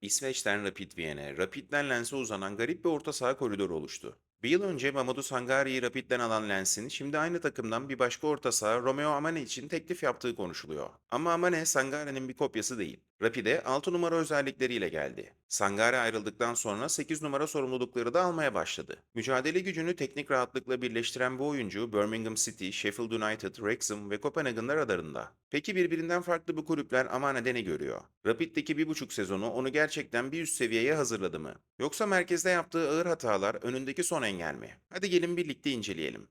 İsveç'ten Rapid Viyen'e, Rapid'den Lens'e uzanan garip bir orta saha koridoru oluştu. Bir yıl önce Mamadou Sangari'yi Rapid'den alan Lens'in şimdi aynı takımdan bir başka orta saha Romeo Amane için teklif yaptığı konuşuluyor. Ama Amane Sangari'nin bir kopyası değil. Rapid'e 6 numara özellikleriyle geldi. Sangare ayrıldıktan sonra 8 numara sorumlulukları da almaya başladı. Mücadele gücünü teknik rahatlıkla birleştiren bu oyuncu Birmingham City, Sheffield United, Wrexham ve Copenhagen'ın radarında. Peki birbirinden farklı bu kulüpler Amane'de ne görüyor? Rapid'deki 1,5 sezonu onu gerçekten bir üst seviyeye hazırladı mı? Yoksa merkezde yaptığı ağır hatalar önündeki son engel mi? Hadi gelin birlikte inceleyelim.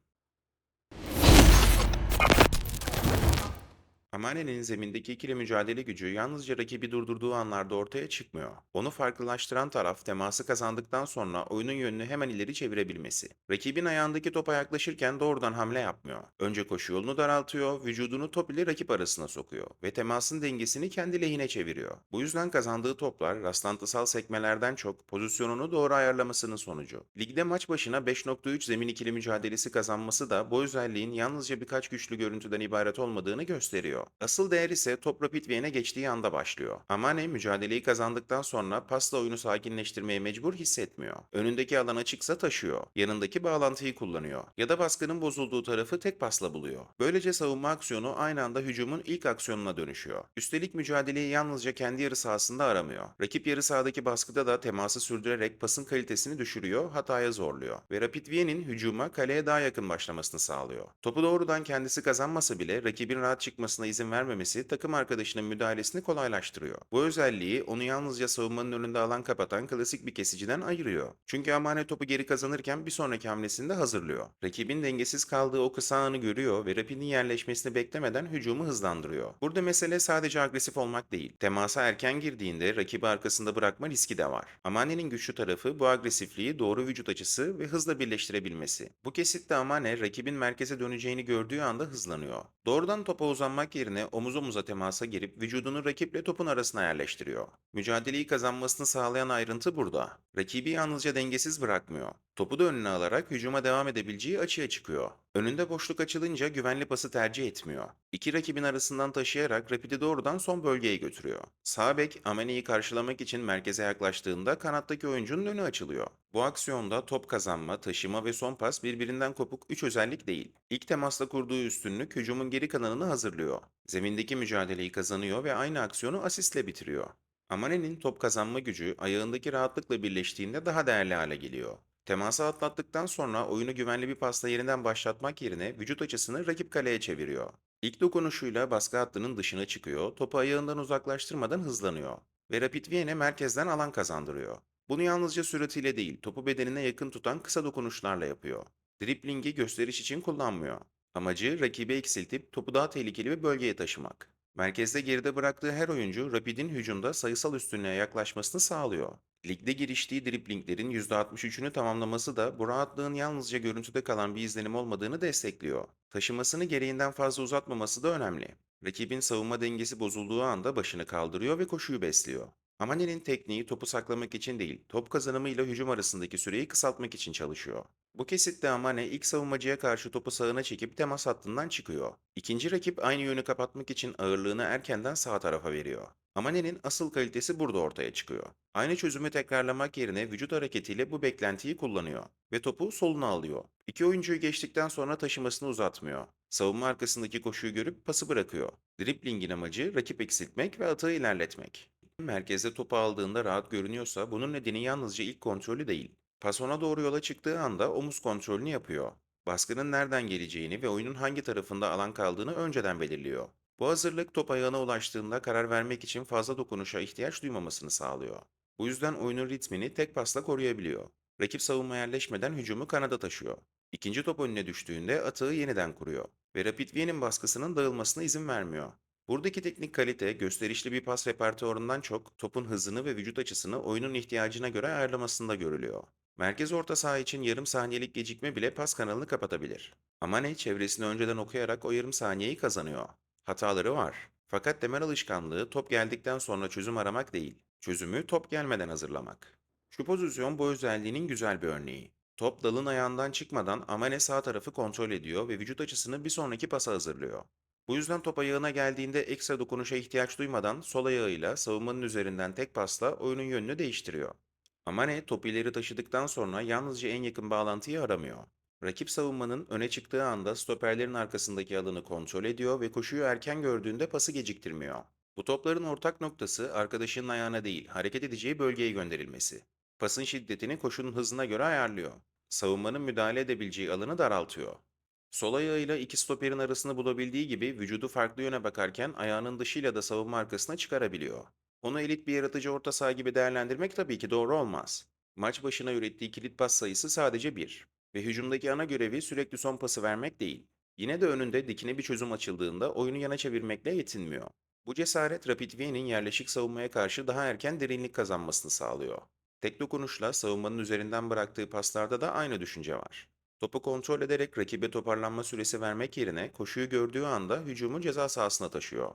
Amane'nin zemindeki ikili mücadele gücü yalnızca rakibi durdurduğu anlarda ortaya çıkmıyor. Onu farklılaştıran taraf teması kazandıktan sonra oyunun yönünü hemen ileri çevirebilmesi. Rakibin ayağındaki topa yaklaşırken doğrudan hamle yapmıyor. Önce koşu yolunu daraltıyor, vücudunu top ile rakip arasına sokuyor ve temasın dengesini kendi lehine çeviriyor. Bu yüzden kazandığı toplar rastlantısal sekmelerden çok pozisyonunu doğru ayarlamasının sonucu. Ligde maç başına 5,3 zemin ikili mücadelesi kazanması da bu özelliğin yalnızca birkaç güçlü görüntüden ibaret olmadığını gösteriyor. Asıl değer ise top Rapid Viyen'e geçtiği anda başlıyor. Amane mücadeleyi kazandıktan sonra pasla oyunu sakinleştirmeye mecbur hissetmiyor. Önündeki alan açıksa taşıyor, yanındaki bağlantıyı kullanıyor ya da baskının bozulduğu tarafı tek pasla buluyor. Böylece savunma aksiyonu aynı anda hücumun ilk aksiyonuna dönüşüyor. Üstelik mücadeleyi yalnızca kendi yarı sahasında aramıyor. Rakip yarı sahadaki baskıda da teması sürdürerek pasın kalitesini düşürüyor, hataya zorluyor ve Rapid Viyen'in hücuma kaleye daha yakın başlamasını sağlıyor. Topu doğrudan kendisi kazanmasa bile rakibin rahat çıkmasına izin vermemesi takım arkadaşının müdahalesini kolaylaştırıyor. Bu özelliği onu yalnızca savunmanın önünde alan kapatan klasik bir kesiciden ayırıyor. Çünkü Amane topu geri kazanırken bir sonraki hamlesini de hazırlıyor. Rakibin dengesiz kaldığı o kısa anı görüyor ve Rapid'in yerleşmesini beklemeden hücumu hızlandırıyor. Burada mesele sadece agresif olmak değil. Temasa erken girdiğinde rakibi arkasında bırakma riski de var. Amane'nin güçlü tarafı bu agresifliği doğru vücut açısı ve hızla birleştirebilmesi. Bu kesitte Amane rakibin merkeze döneceğini gördüğü anda hızlanıyor. Doğrudan topa uzanmak yerine omuz omuza temasa girip vücudunu rakiple topun arasına yerleştiriyor. Mücadeleyi kazanmasını sağlayan ayrıntı burada. Rakibi yalnızca dengesiz bırakmıyor. Topu da önüne alarak hücuma devam edebileceği açığa çıkıyor. Önünde boşluk açılınca güvenli pası tercih etmiyor. İki rakibin arasından taşıyarak Rapid'i doğrudan son bölgeye götürüyor. Sağ bek Amane'yi karşılamak için merkeze yaklaştığında kanattaki oyuncunun önü açılıyor. Bu aksiyonda top kazanma, taşıma ve son pas birbirinden kopuk 3 özellik değil. İlk temasla kurduğu üstünlük hücumun geri kalanını hazırlıyor. Zemindeki mücadeleyi kazanıyor ve aynı aksiyonu asistle bitiriyor. Amane'nin top kazanma gücü ayağındaki rahatlıkla birleştiğinde daha değerli hale geliyor. Teması atlattıktan sonra oyunu güvenli bir pasla yeniden başlatmak yerine vücut açısını rakip kaleye çeviriyor. İlk dokunuşuyla baskı hattının dışına çıkıyor, topu ayağından uzaklaştırmadan hızlanıyor ve Rapid Viyen'e merkezden alan kazandırıyor. Bunu yalnızca süratiyle değil, topu bedenine yakın tutan kısa dokunuşlarla yapıyor. Driblingi gösteriş için kullanmıyor. Amacı rakibi eksiltip topu daha tehlikeli bir bölgeye taşımak. Merkezde geride bıraktığı her oyuncu Rapid'in hücumda sayısal üstünlüğe yaklaşmasını sağlıyor. Ligde giriştiği driblinglerin %63'ünü tamamlaması da bu rahatlığın yalnızca görüntüde kalan bir izlenim olmadığını destekliyor. Taşımasını gereğinden fazla uzatmaması da önemli. Rakibin savunma dengesi bozulduğu anda başını kaldırıyor ve koşuyu besliyor. Amane'nin tekniği topu saklamak için değil, top kazanımıyla hücum arasındaki süreyi kısaltmak için çalışıyor. Bu kesitte Amane ilk savunmacıya karşı topu sağına çekip temas hattından çıkıyor. İkinci rakip aynı yönü kapatmak için ağırlığını erkenden sağ tarafa veriyor. Amane'nin asıl kalitesi burada ortaya çıkıyor. Aynı çözümü tekrarlamak yerine vücut hareketiyle bu beklentiyi kullanıyor ve topu soluna alıyor. İki oyuncuyu geçtikten sonra taşımasını uzatmıyor. Savunma arkasındaki koşuyu görüp pası bırakıyor. Driblingin amacı rakip eksiltmek ve atağı ilerletmek. Merkezde topu aldığında rahat görünüyorsa bunun nedeni yalnızca ilk kontrolü değil. Pas ona doğru yola çıktığı anda omuz kontrolünü yapıyor. Baskının nereden geleceğini ve oyunun hangi tarafında alan kaldığını önceden belirliyor. Bu hazırlık top ayağına ulaştığında karar vermek için fazla dokunuşa ihtiyaç duymamasını sağlıyor. Bu yüzden oyunun ritmini tek pasla koruyabiliyor. Rakip savunma yerleşmeden hücumu kanada taşıyor. İkinci top önüne düştüğünde atağı yeniden kuruyor ve Rapid Viyen'in baskısının dağılmasına izin vermiyor. Buradaki teknik kalite, gösterişli bir pas repertuarından çok topun hızını ve vücut açısını oyunun ihtiyacına göre ayarlamasında görülüyor. Merkez orta saha için yarım saniyelik gecikme bile pas kanalını kapatabilir. Amane çevresini önceden okuyarak o yarım saniyeyi kazanıyor. Hataları var. Fakat temel alışkanlığı top geldikten sonra çözüm aramak değil, çözümü top gelmeden hazırlamak. Şu pozisyon bu özelliğinin güzel bir örneği. Top dalın ayağından çıkmadan Amane sağ tarafı kontrol ediyor ve vücut açısını bir sonraki pasa hazırlıyor. Bu yüzden top ayağına geldiğinde ekstra dokunuşa ihtiyaç duymadan sol ayağıyla savunmanın üzerinden tek pasla oyunun yönünü değiştiriyor. Amane topu ileri taşıdıktan sonra yalnızca en yakın bağlantıyı aramıyor. Rakip savunmanın öne çıktığı anda stoperlerin arkasındaki alanı kontrol ediyor ve koşuyu erken gördüğünde pası geciktirmiyor. Bu topların ortak noktası arkadaşının ayağına değil, hareket edeceği bölgeye gönderilmesi. Pasın şiddetini koşunun hızına göre ayarlıyor. Savunmanın müdahale edebileceği alanı daraltıyor. Sol ayağıyla iki stoperin arasını bulabildiği gibi vücudu farklı yöne bakarken ayağının dışıyla da savunma arkasına çıkarabiliyor. Onu elit bir yaratıcı orta saha gibi değerlendirmek tabii ki doğru olmaz. Maç başına ürettiği kilit pas sayısı sadece bir ve hücumdaki ana görevi sürekli son pası vermek değil. Yine de önünde dikine bir çözüm açıldığında oyunu yana çevirmekle yetinmiyor. Bu cesaret Rapid Viena'nın yerleşik savunmaya karşı daha erken derinlik kazanmasını sağlıyor. Tek dokunuşla savunmanın üzerinden bıraktığı paslarda da aynı düşünce var. Topu kontrol ederek rakibe toparlanma süresi vermek yerine koşuyu gördüğü anda hücumu ceza sahasına taşıyor.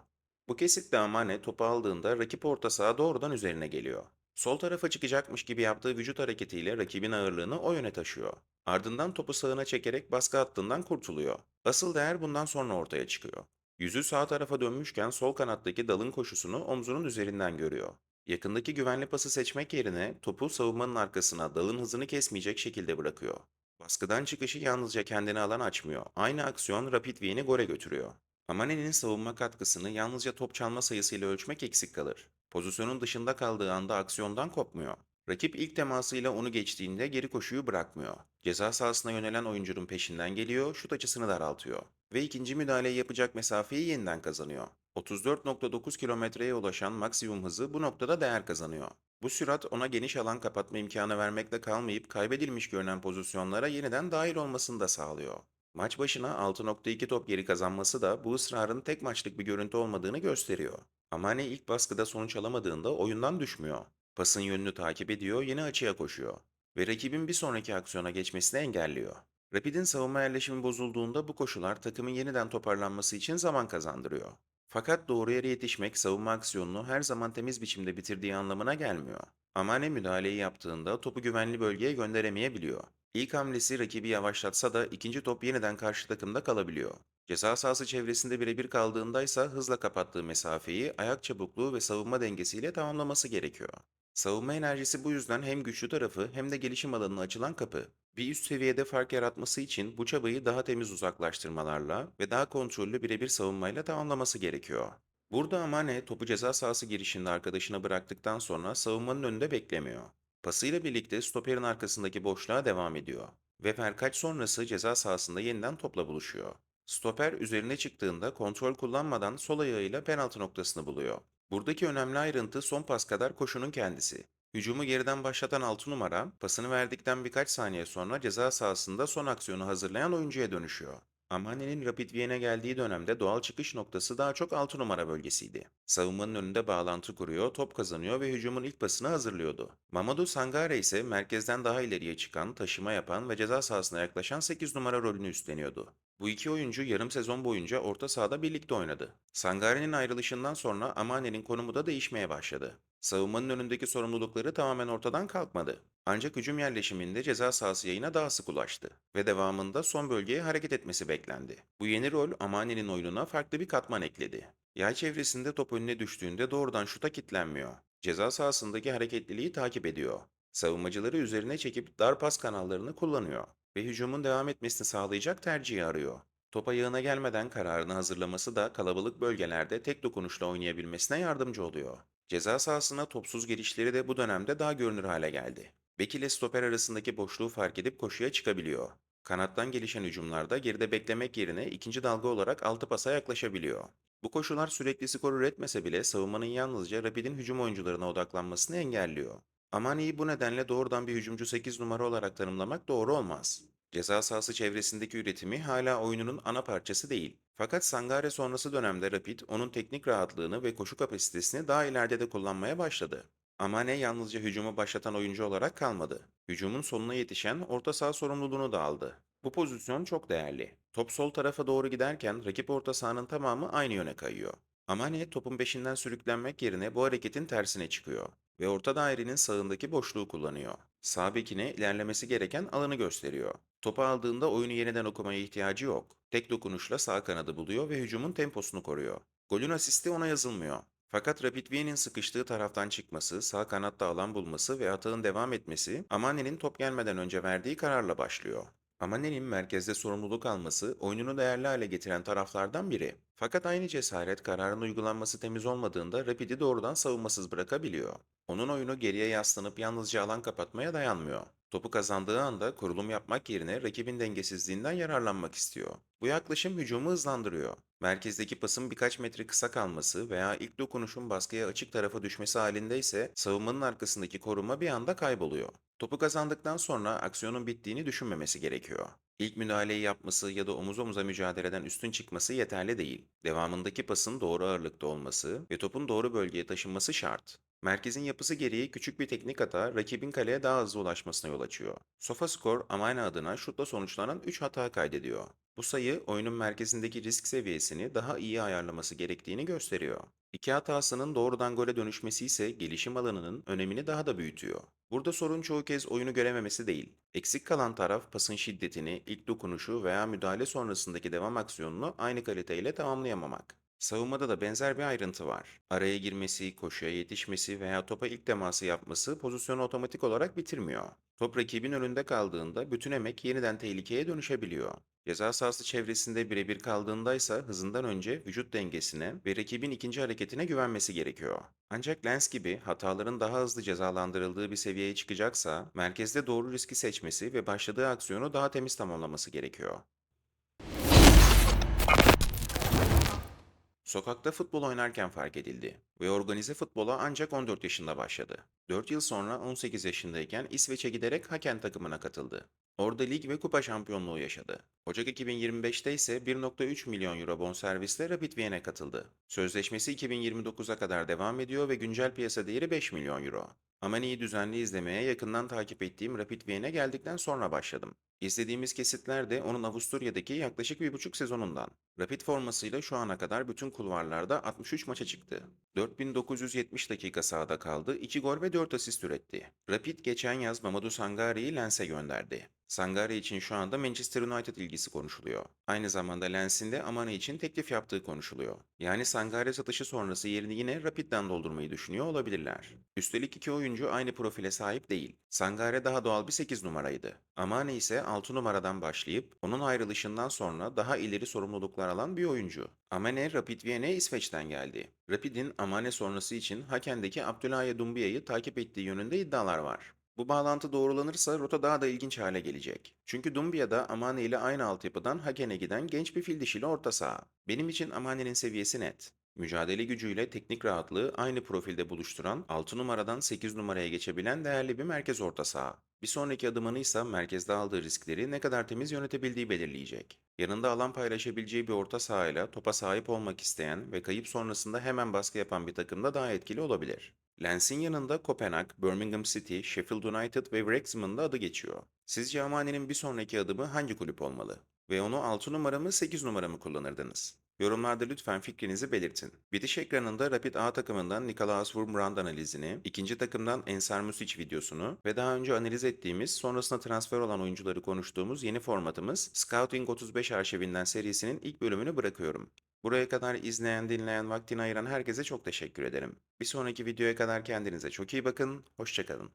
Bu kesitte Amane topu aldığında rakip orta saha doğrudan üzerine geliyor. Sol tarafa çıkacakmış gibi yaptığı vücut hareketiyle rakibin ağırlığını o yöne taşıyor. Ardından topu sağına çekerek baskı hattından kurtuluyor. Asıl değer bundan sonra ortaya çıkıyor. Yüzü sağ tarafa dönmüşken sol kanattaki dalın koşusunu omzunun üzerinden görüyor. Yakındaki güvenli pası seçmek yerine topu savunmanın arkasına dalın hızını kesmeyecek şekilde bırakıyor. Baskıdan çıkışı yalnızca kendine alan açmıyor. Aynı aksiyon Rapid Vien'i gole götürüyor. Amane'nin savunma katkısını yalnızca top çalma sayısıyla ölçmek eksik kalır. Pozisyonun dışında kaldığı anda aksiyondan kopmuyor. Rakip ilk temasıyla onu geçtiğinde geri koşuyu bırakmıyor. Ceza sahasına yönelen oyuncunun peşinden geliyor, şut açısını daraltıyor. Ve ikinci müdahaleyi yapacak mesafeyi yeniden kazanıyor. 34,9 kilometreye ulaşan maksimum hızı bu noktada değer kazanıyor. Bu sürat ona geniş alan kapatma imkanı vermekle kalmayıp kaybedilmiş görünen pozisyonlara yeniden dahil olmasını da sağlıyor. Maç başına 6,2 top geri kazanması da bu ısrarın tek maçlık bir görüntü olmadığını gösteriyor. Amane ilk baskıda sonuç alamadığında oyundan düşmüyor. Pasın yönünü takip ediyor, yeni açıya koşuyor. Ve rakibin bir sonraki aksiyona geçmesini engelliyor. Rapid'in savunma yerleşimi bozulduğunda bu koşular takımın yeniden toparlanması için zaman kazandırıyor. Fakat doğru yere yetişmek savunma aksiyonunu her zaman temiz biçimde bitirdiği anlamına gelmiyor. Amane müdahaleyi yaptığında topu güvenli bölgeye gönderemeyebiliyor. İlk hamlesi rakibi yavaşlatsa da ikinci top yeniden karşı takımda kalabiliyor. Ceza sahası çevresinde birebir kaldığında ise hızla kapattığı mesafeyi ayak çabukluğu ve savunma dengesiyle tamamlaması gerekiyor. Savunma enerjisi bu yüzden hem güçlü tarafı hem de gelişim alanına açılan kapı. Bir üst seviyede fark yaratması için bu çabayı daha temiz uzaklaştırmalarla ve daha kontrollü birebir savunmayla tamamlaması gerekiyor. Burada Amane topu ceza sahası girişinde arkadaşına bıraktıktan sonra savunmanın önünde beklemiyor. Pasıyla birlikte stoperin arkasındaki boşluğa devam ediyor ve verkaç sonrası ceza sahasında yeniden topla buluşuyor. Stoper üzerine çıktığında kontrol kullanmadan sol ayağıyla penaltı noktasını buluyor. Buradaki önemli ayrıntı son pas kadar koşunun kendisi. Hücumu geriden başlatan 6 numara, pasını verdikten birkaç saniye sonra ceza sahasında son aksiyonu hazırlayan oyuncuya dönüşüyor. Amane'nin Rapid Vien'e geldiği dönemde doğal çıkış noktası daha çok 6 numara bölgesiydi. Savunmanın önünde bağlantı kuruyor, top kazanıyor ve hücumun ilk pasını hazırlıyordu. Mamadou Sangare ise merkezden daha ileriye çıkan, taşıma yapan ve ceza sahasına yaklaşan 8 numara rolünü üstleniyordu. Bu iki oyuncu yarım sezon boyunca orta sahada birlikte oynadı. Sangare'nin ayrılışından sonra Amane'nin konumu da değişmeye başladı. Savunmanın önündeki sorumlulukları tamamen ortadan kalkmadı. Ancak hücum yerleşiminde ceza sahası yayına daha sık ulaştı ve devamında son bölgeye hareket etmesi beklendi. Bu yeni rol Amane'nin oyununa farklı bir katman ekledi. Yay çevresinde top önüne düştüğünde doğrudan şuta kitlenmiyor. Ceza sahasındaki hareketliliği takip ediyor. Savunmacıları üzerine çekip dar pas kanallarını kullanıyor ve hücumun devam etmesini sağlayacak tercihi arıyor. Top ayağına gelmeden kararını hazırlaması da kalabalık bölgelerde tek dokunuşla oynayabilmesine yardımcı oluyor. Ceza sahasına topsuz girişleri de bu dönemde daha görünür hale geldi. Bek ile stoper arasındaki boşluğu fark edip koşuya çıkabiliyor. Kanattan gelişen hücumlarda geride beklemek yerine ikinci dalga olarak altı pasa yaklaşabiliyor. Bu koşular sürekli skor üretmese bile savunmanın yalnızca Rapid'in hücum oyuncularına odaklanmasını engelliyor. Amani'yi bu nedenle doğrudan bir hücumcu 8 numara olarak tanımlamak doğru olmaz. Ceza sahası çevresindeki üretimi hala oyununun ana parçası değil. Fakat Sangare sonrası dönemde Rapid onun teknik rahatlığını ve koşu kapasitesini daha ileride de kullanmaya başladı. Amane yalnızca hücumu başlatan oyuncu olarak kalmadı. Hücumun sonuna yetişen orta saha sorumluluğunu da aldı. Bu pozisyon çok değerli. Top sol tarafa doğru giderken rakip orta sahanın tamamı aynı yöne kayıyor. Amane topun peşinden sürüklenmek yerine bu hareketin tersine çıkıyor ve orta dairenin sağındaki boşluğu kullanıyor. Sağ bekine ilerlemesi gereken alanı gösteriyor. Topu aldığında oyunu yeniden okumaya ihtiyacı yok. Tek dokunuşla sağ kanadı buluyor ve hücumun temposunu koruyor. Golün asisti ona yazılmıyor. Fakat Rapid Viena'nın sıkıştığı taraftan çıkması, sağ kanatta alan bulması ve atağın devam etmesi Amane'nin top gelmeden önce verdiği kararla başlıyor. Amane'nin merkezde sorumluluk alması oyununu değerli hale getiren taraflardan biri. Fakat aynı cesaret kararın uygulanması temiz olmadığında Rapid'i doğrudan savunmasız bırakabiliyor. Onun oyunu geriye yaslanıp yalnızca alan kapatmaya dayanmıyor. Topu kazandığı anda kurulum yapmak yerine rakibin dengesizliğinden yararlanmak istiyor. Bu yaklaşım hücumu hızlandırıyor. Merkezdeki pasın birkaç metre kısa kalması veya ilk dokunuşun baskıya açık tarafa düşmesi halinde ise savunmanın arkasındaki koruma bir anda kayboluyor. Topu kazandıktan sonra aksiyonun bittiğini düşünmemesi gerekiyor. İlk müdahaleyi yapması ya da omuz omuza mücadeleden üstün çıkması yeterli değil. Devamındaki pasın doğru ağırlıkta olması ve topun doğru bölgeye taşınması şart. Merkezin yapısı gereği küçük bir teknik hata rakibin kaleye daha hızlı ulaşmasına yol açıyor. SofaScore Amane adına şutla sonuçlanan 3 hata kaydediyor. Bu sayı oyunun merkezindeki risk seviyesini daha iyi ayarlaması gerektiğini gösteriyor. İki hatasının doğrudan gole dönüşmesi ise gelişim alanının önemini daha da büyütüyor. Burada sorun çoğu kez oyunu görememesi değil. Eksik kalan taraf pasın şiddetini, ilk dokunuşu veya müdahale sonrasındaki devam aksiyonunu aynı kaliteyle tamamlayamamak. Savunmada da benzer bir ayrıntı var. Araya girmesi, koşuya yetişmesi veya topa ilk teması yapması pozisyonu otomatik olarak bitirmiyor. Top rakibin önünde kaldığında bütün emek yeniden tehlikeye dönüşebiliyor. Ceza sahası çevresinde birebir kaldığında ise hızından önce vücut dengesine ve rakibin ikinci hareketine güvenmesi gerekiyor. Ancak Lens gibi hataların daha hızlı cezalandırıldığı bir seviyeye çıkacaksa, merkezde doğru riski seçmesi ve başladığı aksiyonu daha temiz tamamlaması gerekiyor. Sokakta futbol oynarken fark edildi ve organize futbola ancak 14 yaşında başladı. 4 yıl sonra 18 yaşındayken İsveç'e giderek Haken takımına katıldı. Orada lig ve kupa şampiyonluğu yaşadı. Ocak 2025'te ise 1,3 milyon euro bonservisle Rapid Vienna katıldı. Sözleşmesi 2029'a kadar devam ediyor ve güncel piyasa değeri 5 milyon euro. Amani'yi düzenli izlemeye yakından takip ettiğim Rapid Vienna geldikten sonra başladım. İzlediğimiz kesitler de onun Avusturya'daki yaklaşık 1,5 sezonundan. Rapid formasıyla şu ana kadar bütün kulvarlarda 63 maça çıktı. 4.970 dakika sahada kaldı, 2 gol ve 4 asist üretti. Rapid geçen yaz Mamadou Sangari'yi Lens'e gönderdi. Sangare için şu anda Manchester United ilgisi konuşuluyor. Aynı zamanda Lens'in de Amane için teklif yaptığı konuşuluyor. Yani Sangare satışı sonrası yerini yine Rapid'den doldurmayı düşünüyor olabilirler. Üstelik iki oyuncu aynı profile sahip değil. Sangare daha doğal bir 8 numaraydı. Amane ise 6 numaradan başlayıp onun ayrılışından sonra daha ileri sorumluluklar alan bir oyuncu. Amane Rapid Vienna'ya İsveç'ten geldi. Rapid'in Amane sonrası için Haken'deki Abdoulaye Doumbiya'yı takip ettiği yönünde iddialar var. Bu bağlantı doğrulanırsa rota daha da ilginç hale gelecek. Çünkü Doumbia da Amane ile aynı altyapıdan Haken'e giden genç bir fil dişili orta saha. Benim için Amane'nin seviyesi net. Mücadele gücüyle teknik rahatlığı aynı profilde buluşturan 6 numaradan 8 numaraya geçebilen değerli bir merkez orta saha. Bir sonraki adımını ise merkezde aldığı riskleri ne kadar temiz yönetebildiği belirleyecek. Yanında alan paylaşabileceği bir orta sahayla topa sahip olmak isteyen ve kayıp sonrasında hemen baskı yapan bir takımda daha etkili olabilir. Lens'in yanında Kopenhag, Birmingham City, Sheffield United ve Wrexham'ın da adı geçiyor. Sizce Amane'nin bir sonraki adımı hangi kulüp olmalı? Ve onu 6 numara mı 8 numara mı kullanırdınız? Yorumlarda lütfen fikrinizi belirtin. Bitiş ekranında Rapid A takımından Nikolaus Wurmbrand analizini, ikinci takımdan Ensar Music videosunu ve daha önce analiz ettiğimiz, sonrasında transfer olan oyuncuları konuştuğumuz yeni formatımız Scouting 35 arşivinden serisinin ilk bölümünü bırakıyorum. Buraya kadar izleyen, dinleyen, vaktini ayıran herkese çok teşekkür ederim. Bir sonraki videoya kadar kendinize çok iyi bakın, hoşça kalın.